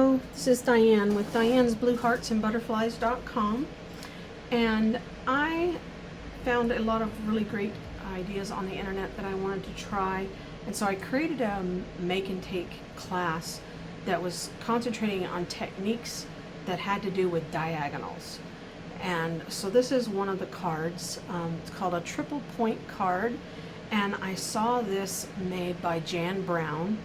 Hello, this is Diane with Diane's BlueHeartsAndButterflies.com, and I found a lot of really great ideas on the internet that I wanted to try, and so I created a make and take class that was concentrating on techniques that had to do with diagonals. And so this is one of the cards. It's called a triple point card, and I saw this made by Jan Brown,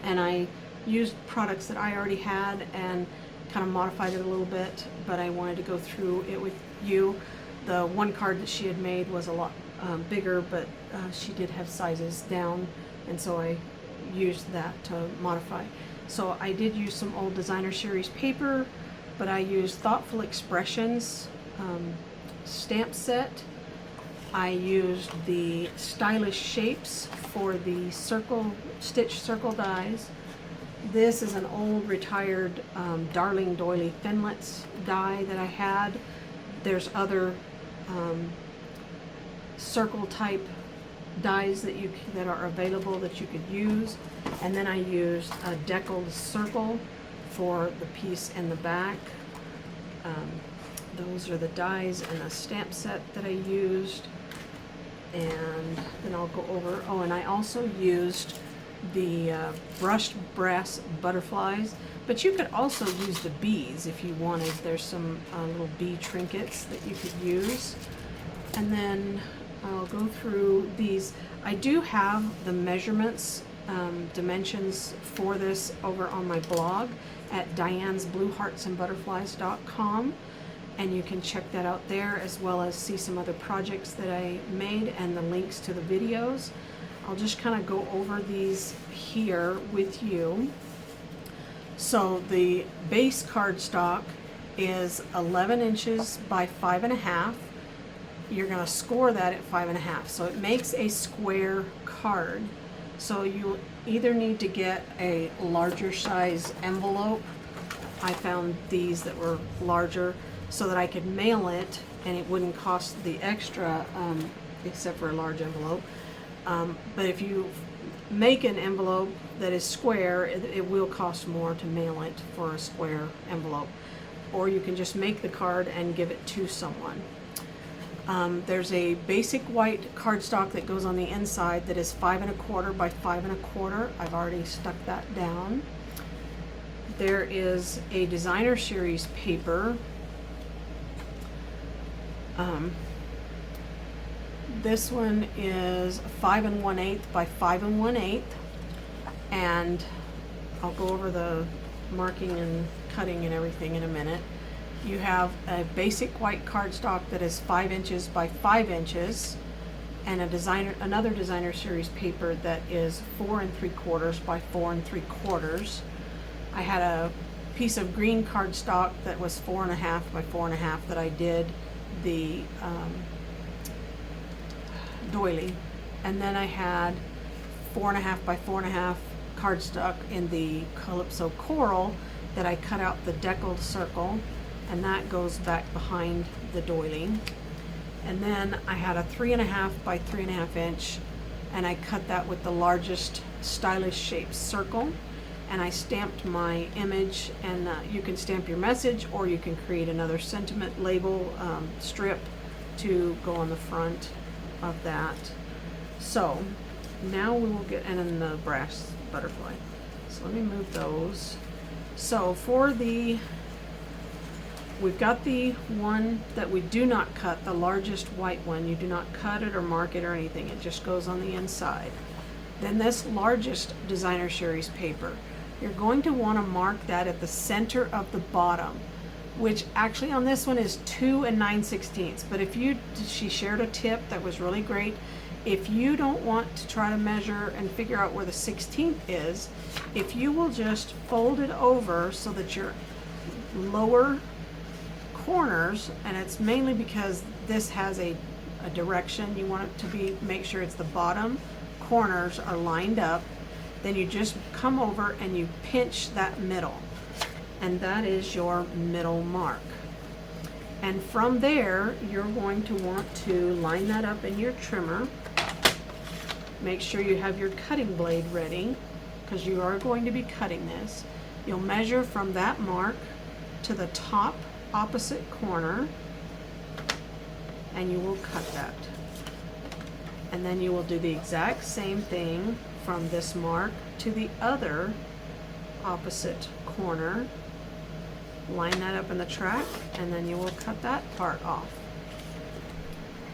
and I used products that I already had and kind of modified it a little bit, but I wanted to go through it with you. The one card that she had made was a lot bigger, but she did have sizes down, and so I used that to modify. So I did use some old Designer Series paper, but I used Thoughtful Expressions stamp set. I used the Stylish Shapes for the stitch circle dies. This is an old retired Darling Doily Thinlits die that I had. There's other circle type dies that are available that you could use. And then I used a deckled circle for the piece in the back. Those are the dies and a stamp set that I used. And then I'll go over, and I also used the brushed brass butterflies, but you could also use the bees if you wanted. There's some little bee trinkets that you could use. And then I'll go through these. I do have the measurements, dimensions for this over on my blog at dianesblueheartsandbutterflies.com, and you can check that out there, as well as see some other projects that I made and the links to the videos. I'll just kind of go over these here with you. So the base cardstock is 11 inches by 5.5. You're going to score that at 5.5. So it makes a square card. So you either need to get a larger size envelope. I found these that were larger so that I could mail it and it wouldn't cost the extra, except for a large envelope. But if you make an envelope that is square, it will cost more to mail it for a square envelope. Or you can just make the card and give it to someone. There's a basic white cardstock that goes on the inside that is 5.25 by 5.25. I've already stuck that down. There is a Designer Series paper. This one is 5 1/8 by 5 1/8, and I'll go over the marking and cutting and everything in a minute. You have a basic white cardstock that is 5 inches by 5 inches, and another Designer Series paper that is 4 3/4 by 4 3/4. I had a piece of green cardstock that was 4.5 by 4.5 that I did the doily, and then I had 4.5 by 4.5 cardstock in the Calypso Coral that I cut out the deckled circle, and that goes back behind the doily. And then I had a 3.5 by 3.5 inch, and I cut that with the largest Stylish Shapes circle, and I stamped my image. And you can stamp your message, or you can create another sentiment label strip to go on the front of that. So now we will get, and then the brass butterfly. So let me move those. So we've got the one that we do not cut, the largest white one. You do not cut it or mark it or anything. It just goes on the inside. Then this largest Designer Series paper, you're going to want to mark that at the center of the bottom, which actually on this one is 2 9/16. But she shared a tip that was really great. If you don't want to try to measure and figure out where the 16th is, if you will just fold it over so that your lower corners, and it's mainly because this has a direction, you want it to make sure it's the bottom corners are lined up, then you just come over and you pinch that middle, and that is your middle mark. And from there, you're going to want to line that up in your trimmer. Make sure you have your cutting blade ready, because you are going to be cutting this. You'll measure from that mark to the top opposite corner, and you will cut that. And then you will do the exact same thing from this mark to the other opposite corner. Line that up in the track, and then you will cut that part off.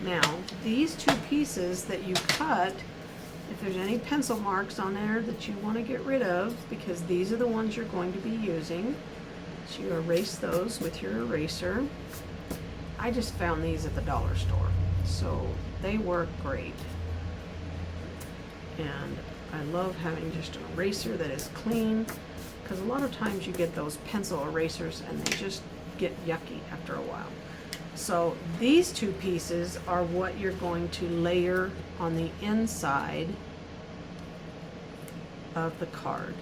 Now, these two pieces that you cut, if there's any pencil marks on there that you want to get rid of, because these are the ones you're going to be using, so you erase those with your eraser. I just found these at the dollar store, so they work great. And I love having just an eraser that is clean, because a lot of times you get those pencil erasers and they just get yucky after a while. So these two pieces are what you're going to layer on the inside of the card,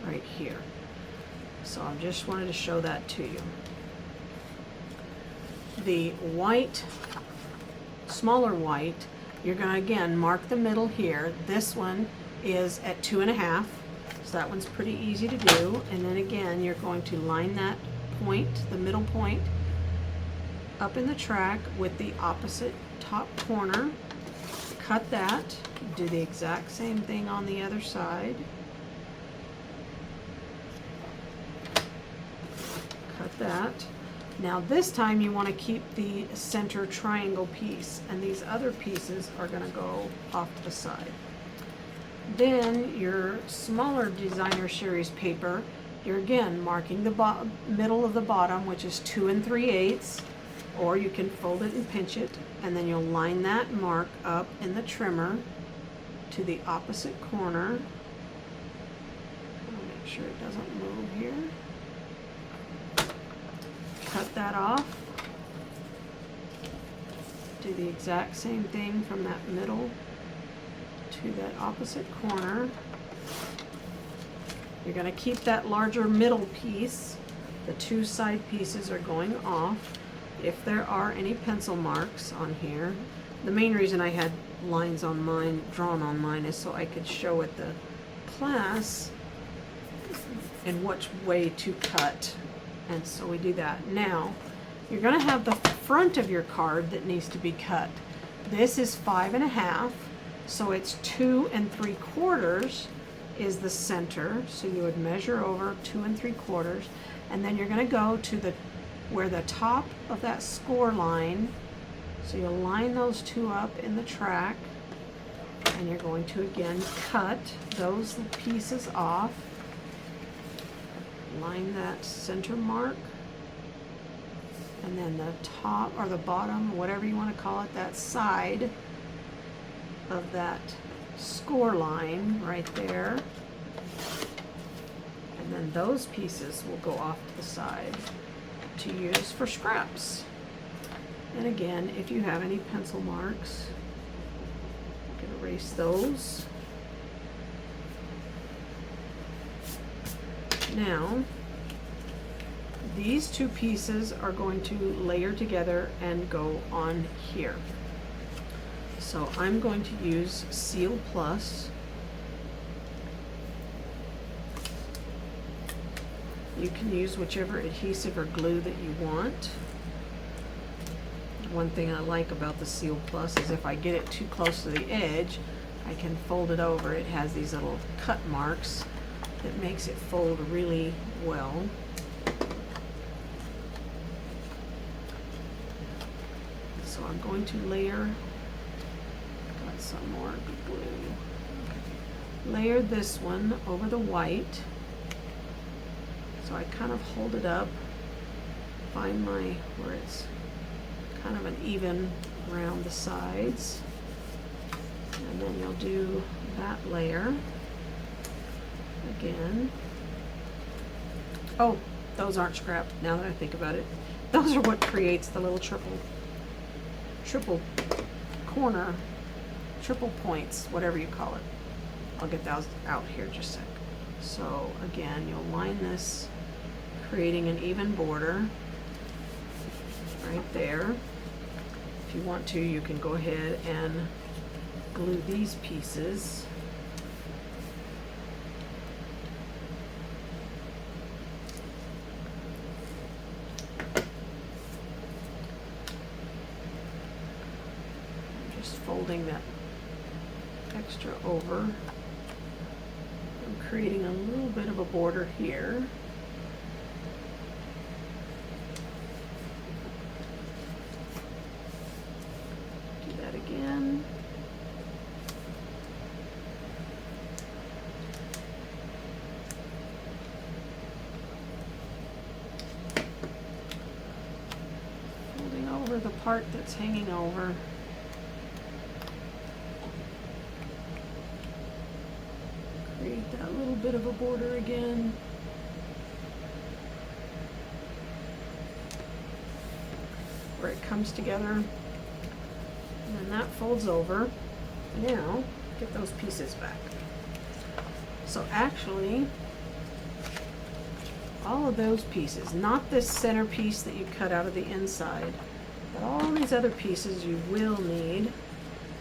right here. So I just wanted to show that to you. The white, smaller white, you're going to again mark the middle here. This one is at 2.5, so that one's pretty easy to do. And then again, you're going to line that point, the middle point, up in the track with the opposite top corner. Cut that. Do the exact same thing on the other side. Cut that. Now this time you want to keep the center triangle piece, and these other pieces are going to go off to the side. Then your smaller designer series paper, you're again marking the middle of the bottom, which is 2 3/8, or you can fold it and pinch it, and then you'll line that mark up in the trimmer to the opposite corner. I'll make sure it doesn't move here. Cut that off. Do the exact same thing from that middle to that opposite corner. You're going to keep that larger middle piece. The two side pieces are going off. If there are any pencil marks on here, the main reason I had lines on mine, drawn on mine, is so I could show it the class in which way to cut. And so we do that. Now, you're going to have the front of your card that needs to be cut. This is 5.5, so it's 2 3/4 is the center. So you would measure over 2 3/4, and then you're going to go to the where the top of that score line. So you'll line those two up in the track, and you're going to again cut those pieces off. Line that center mark, and then the top or the bottom, whatever you want to call it, that side of that score line right there. And then those pieces will go off to the side to use for scraps. And again, if you have any pencil marks, you can erase those. Now, these two pieces are going to layer together and go on here. So I'm going to use Seal Plus. You can use whichever adhesive or glue that you want. One thing I like about the Seal Plus is if I get it too close to the edge, I can fold it over. It has these little cut marks that makes it fold really well. So I'm going to layer, got some more glue. Layer this one over the white. So I kind of hold it up, find where it's kind of an even around the sides. And then you'll do that layer again. Oh, those aren't scrapped now that I think about it. Those are what creates the little triple corner, triple points, whatever you call it. I'll get those out here in just a sec. So again, you'll line this, creating an even border right there. If you want to, you can go ahead and glue these pieces. folding that extra over. I'm creating a little bit of a border here. Do that again. Folding over the part that's hanging over. Create that little bit of a border again. Where it comes together. And then that folds over. Now, get those pieces back. So actually, all of those pieces, not this center piece that you cut out of the inside, but all these other pieces you will need,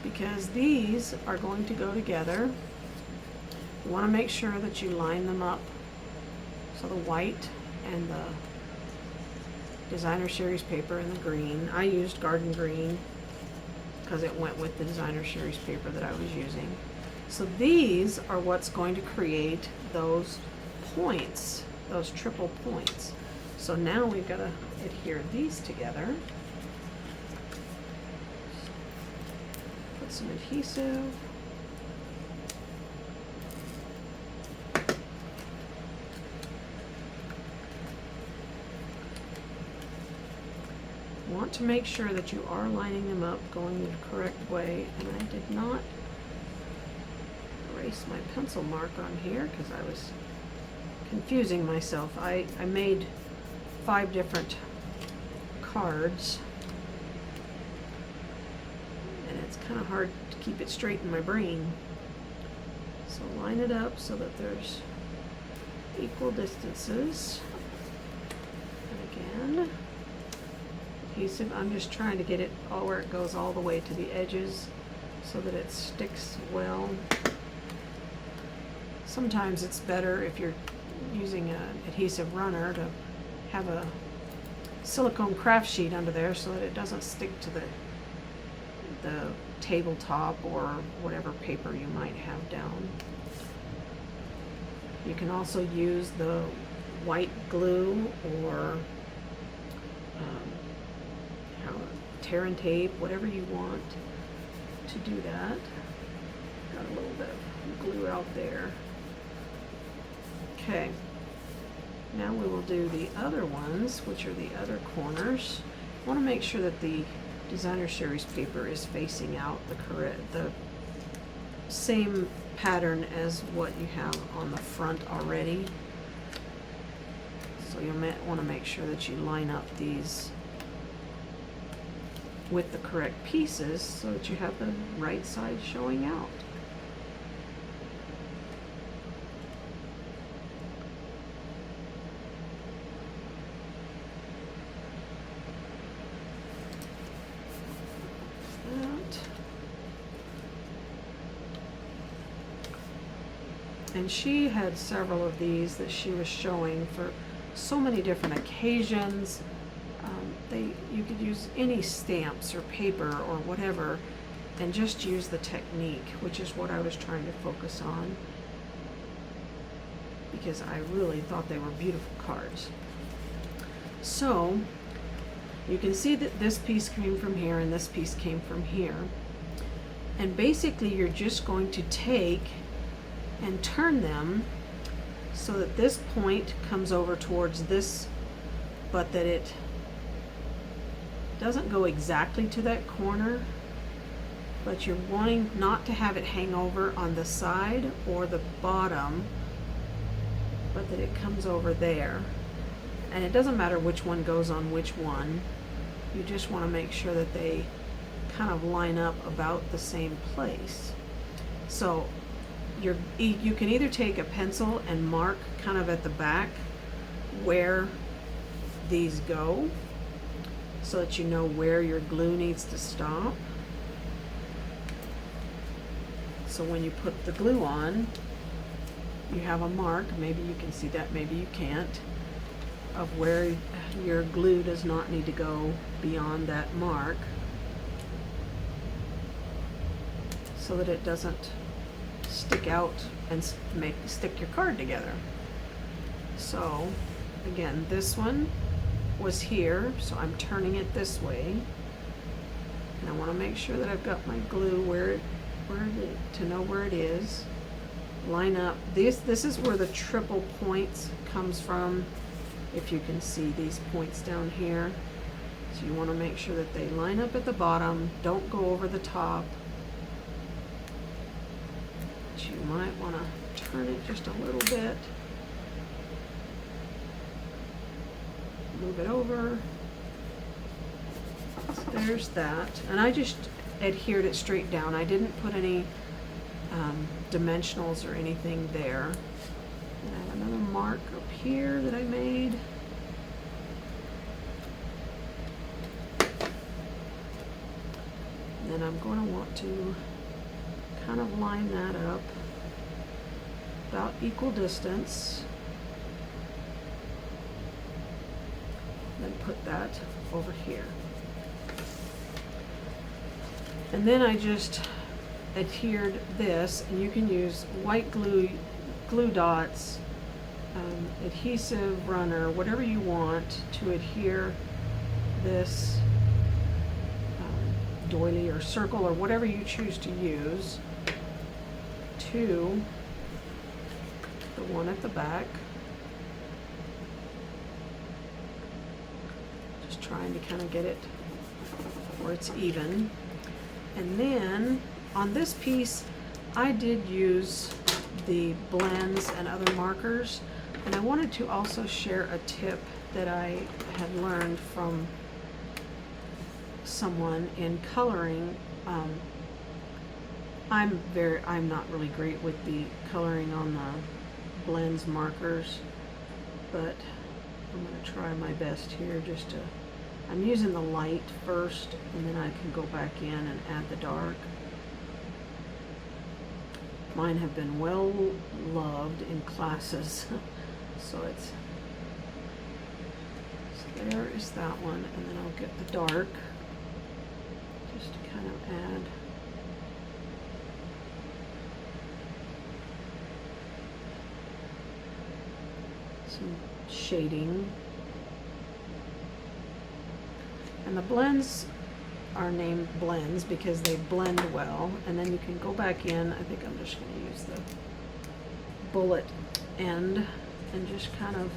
because these are going to go together. You want to make sure that you line them up. So the white and the Designer Series paper and the green. I used Garden Green because it went with the Designer Series paper that I was using. So these are what's going to create those points, those triple points. So now we've got to adhere these together. Put some adhesive. Want to make sure that you are lining them up, going the correct way, and I did not erase my pencil mark on here because I was confusing myself. I made 5 different cards, and it's kind of hard to keep it straight in my brain. So line it up so that there's equal distances. And again, adhesive. I'm just trying to get it all where it goes all the way to the edges so that it sticks well. Sometimes it's better if you're using an adhesive runner to have a silicone craft sheet under there so that it doesn't stick to the tabletop or whatever paper you might have down. You can also use the white glue or tear and tape, whatever you want to do that. Got a little bit of glue out there. Okay, now we will do the other ones, which are the other corners. I want to make sure that the Designer Series paper is facing out the same pattern as what you have on the front already. So you'll want to make sure that you line up these with the correct pieces so that you have the right side showing out. And she had several of these that she was showing for so many different occasions. You could use any stamps or paper or whatever and just use the technique, which is what I was trying to focus on because I really thought they were beautiful cards. So you can see that this piece came from here and this piece came from here. And basically you're just going to take and turn them so that this point comes over towards this, but that it doesn't go exactly to that corner, but you're wanting not to have it hang over on the side or the bottom, but that it comes over there. And it doesn't matter which one goes on which one. You just want to make sure that they kind of line up about the same place. So you can either take a pencil and mark kind of at the back where these go so that you know where your glue needs to stop. So when you put the glue on, you have a mark, maybe you can see that, maybe you can't, of where your glue does not need to go beyond that mark. so that it doesn't stick out and stick your card together. So again, this one was here, so I'm turning it this way, and I want to make sure that I've got my glue to know where it is. Line up. This is where the triple points comes from. If you can see these points down here, so you want to make sure that they line up at the bottom. Don't go over the top. But you might want to turn it just a little bit. Move it over. So there's that, and I just adhered it straight down. I didn't put any dimensionals or anything there. And I have another mark up here that I made. And then I'm going to want to kind of line that up about equal distance. Then put that over here. And then I just adhered this, and you can use white glue dots, adhesive runner, whatever you want to adhere this doily or circle or whatever you choose to use to the one at the back. Just trying to kind of get it where it's even. And then on this piece, I did use the blends and other markers, and I wanted to also share a tip that I had learned from someone in coloring. I'm not really great with the coloring on the blends markers, but I'm going to try my best here. I'm using the light first, and then I can go back in and add the dark. Mine have been well loved in classes, so there is that one, and then I'll get the dark just to kind of add some shading. And the blends are named blends because they blend well, and then you can go back in. I think I'm just going to use the bullet end and just kind of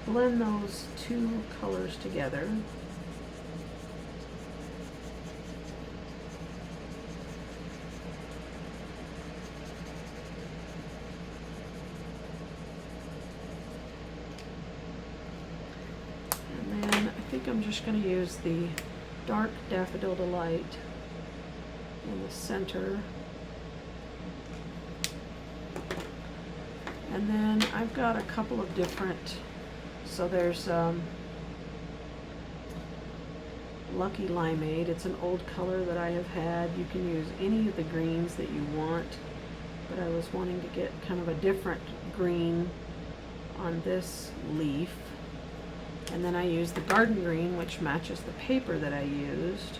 blend those two colors together. I'm just going to use the dark Daffodil Delight in the center, and then I've got a couple of different, so there's Lucky Limeade. It's an old color that I have had. You can use any of the greens that you want, but I was wanting to get kind of a different green on this leaf. And then I used the garden green, which matches the paper that I used.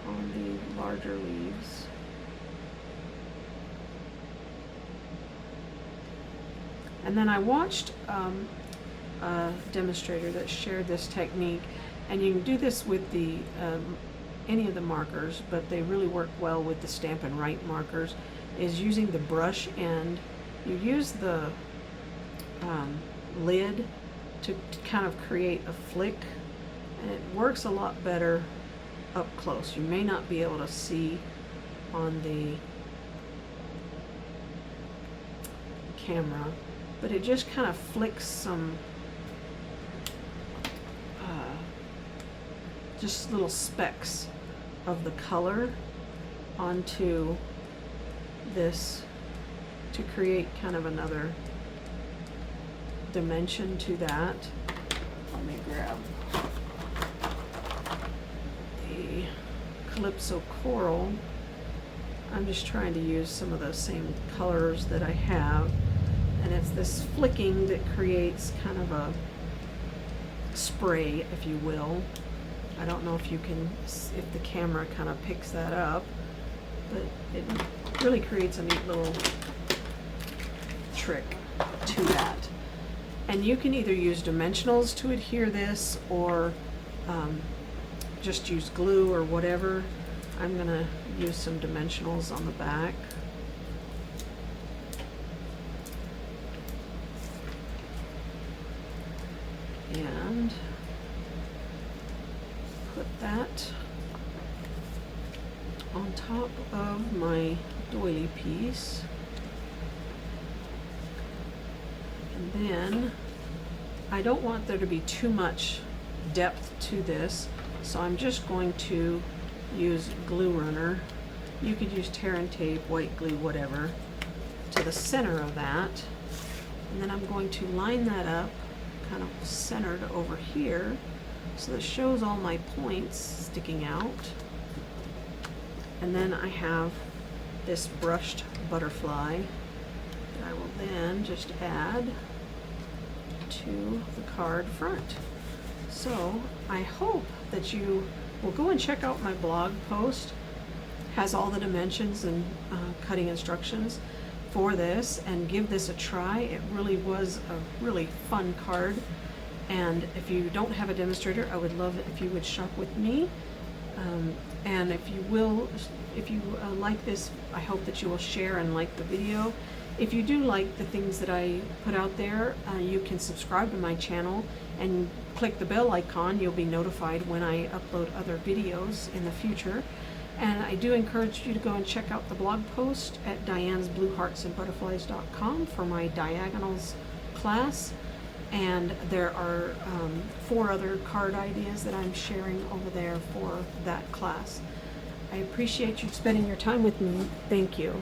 On the larger leaves. And then I watched a demonstrator that shared this technique, and you can do this with the any of the markers, but they really work well with the Stampin' Write markers, is using the brush end. You use the lid to kind of create a flick, and it works a lot better up close. You may not be able to see on the camera, but it just kind of flicks some just little specks of the color onto this to create kind of another dimension to that. Let me grab the Calypso Coral. I'm just trying to use some of the same colors that I have, and it's this flicking that creates kind of a spray, if you will. I don't know if you can, if the camera kind of picks that up, but it really creates a neat little trick to that. And you can either use dimensionals to adhere this, or just use glue or whatever. I'm gonna use some dimensionals on the back. And put that on top of my doily piece. And then I don't want there to be too much depth to this, so I'm just going to use glue runner. You could use tear and tape, white glue, whatever, to the center of that. And then I'm going to line that up kind of centered over here, so that shows all my points sticking out. And then I have this brushed butterfly that I will then just add to the card front. So I hope that you will go and check out my blog post. It has all the dimensions and cutting instructions for this, and give this a try. It really was a really fun card. And if you don't have a demonstrator, I would love it if you would shop with me. And if you like this, I hope that you will share and like the video. If you do like the things that I put out there, you can subscribe to my channel and click the bell icon. You'll be notified when I upload other videos in the future. And I do encourage you to go and check out the blog post at dianesblueheartsandbutterflies.com for my diagonals class. And there are 4 other card ideas that I'm sharing over there for that class. I appreciate you spending your time with me. Thank you.